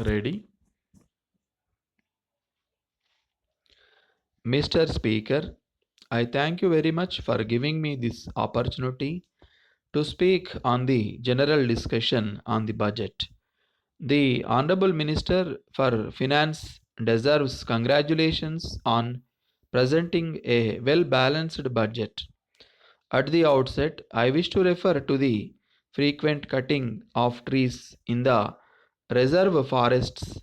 Ready? Mr. Speaker, I thank you very much for giving me this opportunity to speak on the general discussion on the budget. The Honorable Minister for Finance deserves congratulations on presenting a well balanced budget. At the outset, I wish to refer to the frequent cutting of trees in the reserve forests.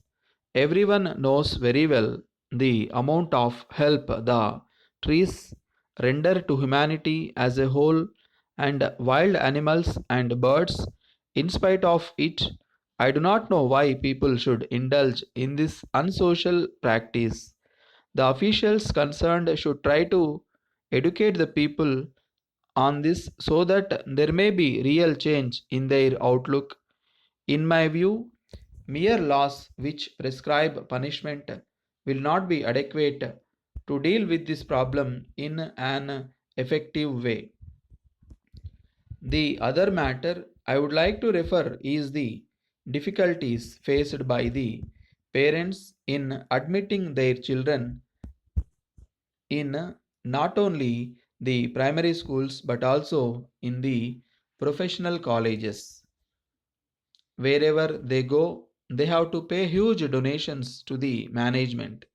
Everyone knows very well the amount of help the trees render to humanity as a whole and wild animals and birds. In spite of it, I do not know why people should indulge in this unsocial practice. The officials concerned should try to educate the people on this so that there may be real change in their outlook. In my view, mere laws which prescribe punishment will not be adequate to deal with this problem in an effective way. The other matter I would like to refer is the difficulties faced by the parents in admitting their children in not only the primary schools but also in the professional colleges. Wherever they go, they have to pay huge donations to the management.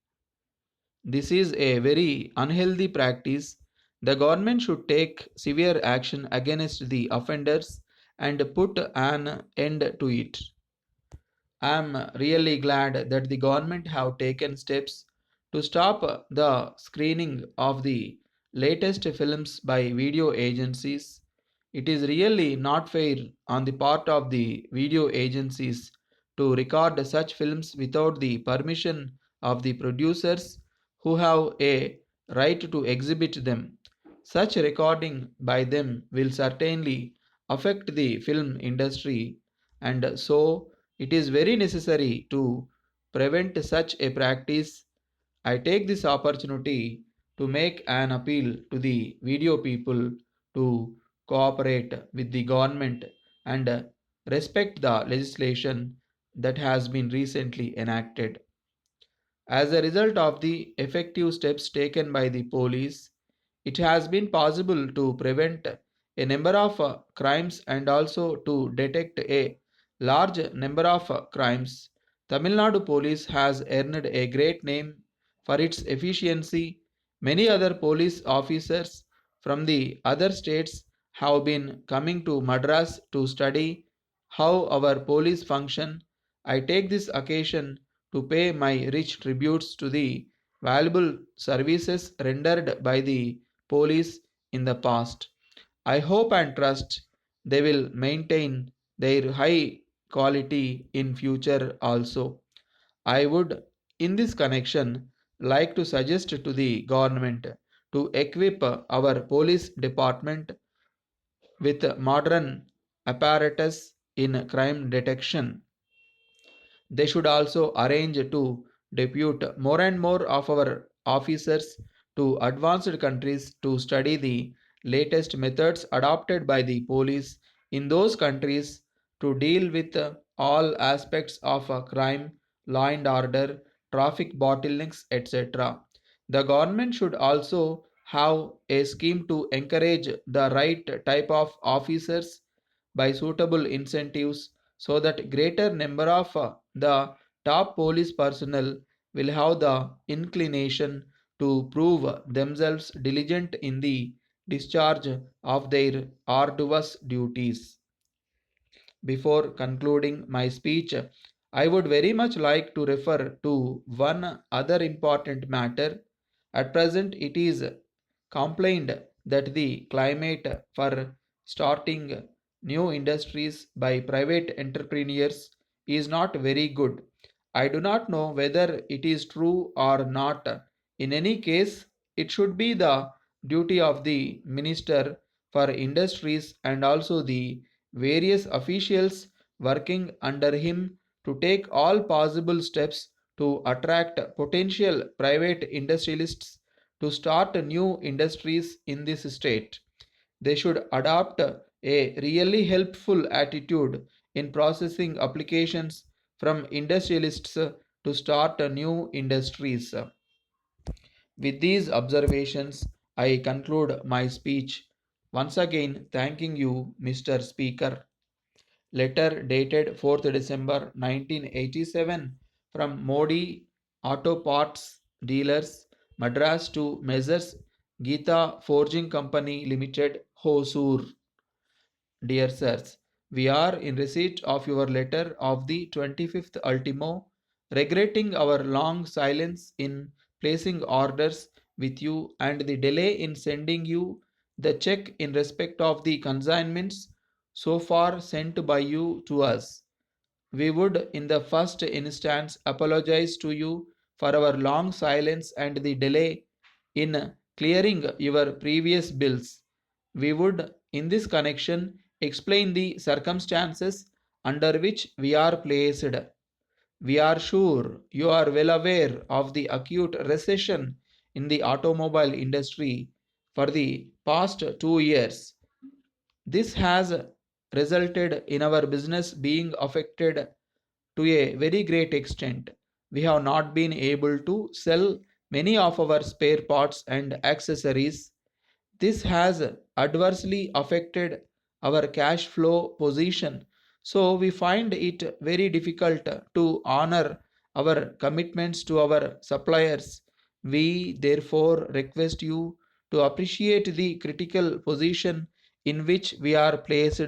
This is a very unhealthy practice. The government should take severe action against the offenders and put an end to it. I am really glad that the government have taken steps to stop the screening of the latest films by video agencies. It is really not fair on the part of the video agencies to record such films without the permission of the producers who have a right to exhibit them. Such recording by them will certainly affect the film industry, and so it is very necessary to prevent such a practice. I take this opportunity to make an appeal to the video people to cooperate with the government and respect the legislation that has been recently enacted. As a result of the effective steps taken by the police, it has been possible to prevent a number of crimes and also to detect a large number of crimes. Tamil Nadu police has earned a great name for its efficiency. Many other police officers from the other states have been coming to Madras to study how our police function. I take this occasion to pay my rich tributes to the valuable services rendered by the police in the past. I hope and trust they will maintain their high quality in future also. I would in this connection like to suggest to the government to equip our police department with modern apparatus in crime detection. They should also arrange to depute more and more of our officers to advanced countries to study the latest methods adopted by the police in those countries to deal with all aspects of crime, law and order, traffic bottlenecks, etc. The government should also have a scheme to encourage the right type of officers by suitable incentives so that greater number of the top police personnel will have the inclination to prove themselves diligent in the discharge of their arduous duties. Before concluding my speech, I would very much like to refer to one other important matter. At present, it is complained that the climate for starting new industries by private entrepreneurs is not very good. I do not know whether it is true or not. In any case, it should be the duty of the Minister for Industries and also the various officials working under him to take all possible steps to attract potential private industrialists to start new industries in this state. They should adopt a really helpful attitude in processing applications from industrialists to start new industries. With these observations, I conclude my speech. Once again, thanking you, Mr. Speaker. Letter dated 4th December 1987 from Modi Auto Parts Dealers, Madras to Messrs. Geeta Forging Company Limited, Hosur. Dear sirs, we are in receipt of your letter of the 25th ultimo, regretting our long silence in placing orders with you and the delay in sending you the check in respect of the consignments so far sent by you to us. We would, in the first instance, apologize to you for our long silence and the delay in clearing your previous bills. We would, in this connection, explain the circumstances under which we are placed. We are sure you are well aware of the acute recession in the automobile industry for the past 2 years. This has resulted in our business being affected to a very great extent. We have not been able to sell many of our spare parts and accessories. This has adversely affected our cash flow position, so we find it very difficult to honor our commitments to our suppliers. We therefore request you to appreciate the critical position in which we are placed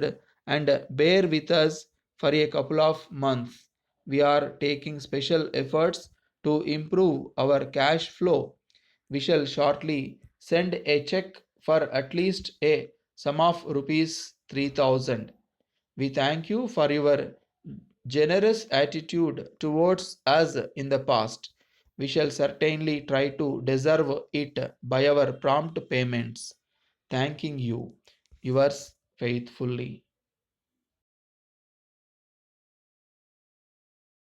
and bear with us for a couple of months. We are taking special efforts to improve our cash flow. We shall shortly send a check for at least a sum of rupees 3000. We thank you for your generous attitude towards us in the past. We shall certainly try to deserve it by our prompt payments. Thanking you, yours faithfully.